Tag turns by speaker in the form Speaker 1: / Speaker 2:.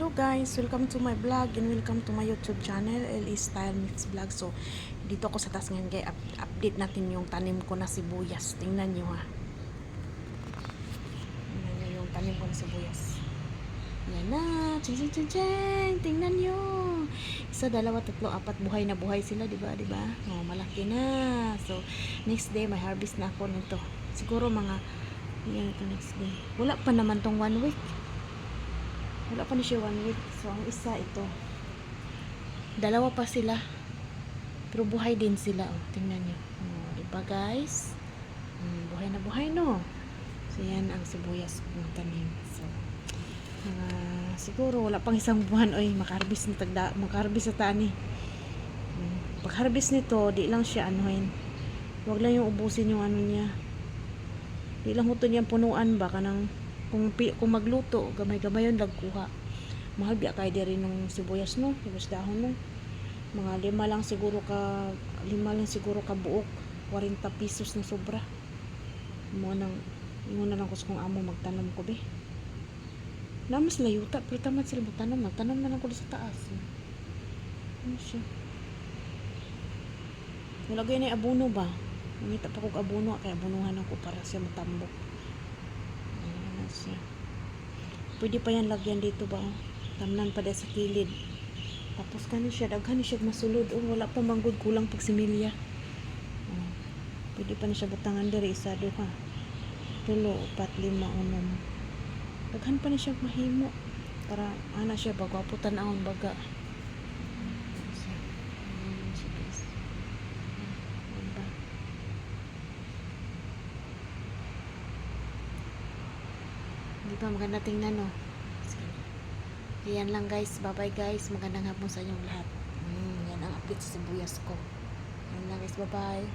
Speaker 1: Hello guys, welcome to my vlog and welcome to my YouTube channel, LE Style Mix Vlog. So, dito ako sa taas ngayon guys, update natin yung tanim ko na sibuyas. Tingnan nyo ha. Tingnan nyo yung tanim ko na sibuyas. Yan na, ching. Tingnan nyo. Isa, dalawa, tatlo, apat, buhay na buhay sila, diba? Oh, malaki na. So, next day, may harvest na ako nito. Siguro mga, yan ito next day. Wala pa naman tong 1 week. Wala pa na siya 1 week. So, ang isa ito. Dalawa pa sila. Pero buhay din sila. Oh, tingnan nyo. Oh, diba guys? Buhay na buhay, no? So, yan ang sibuyas ng tanim. So, siguro wala pang isang buwan. Oy, makaharbis sa tani. Pag harvest nito, di lang siya anuhin. Huwag lang yung ubusin yung ano niya. Di lang huto niyang punuan ba kanang kung magluto, gamay-gamay yun lagkuha. Mahal biya kay diri ng sibuyas no, sibuyas dahon no. Mga 5 lang siguro ka buok, 40 pesos na sobra. Mo na lang ko kung amo magtanom ko be. Namas layuta, pero tamad sila magtanom na lang ko sa taas. Ano siya? Wala gay na abono ba? Ngita pa kog abono, kaya abonuhan ako para siya matambok. Siya. Pwede pa yan lagyan dito ba? Tamnan pa dahil sa kilid. Tapos kani siya, daghan siya masulod. Oh, wala pa manggod, kulang pag similya. Oh, pwede pa na siya butangan diri isa duha. 3, 4, 5, 6. Daghan pa na siya mahimo. Para ana siya bagwapo tan-awon baga. Di ba maganda tingnan no? Yan lang guys, bye bye guys, magandang hapon sa inyong lahat. Yan ang update sa sibuyas ko. Yan lang guys, bye bye.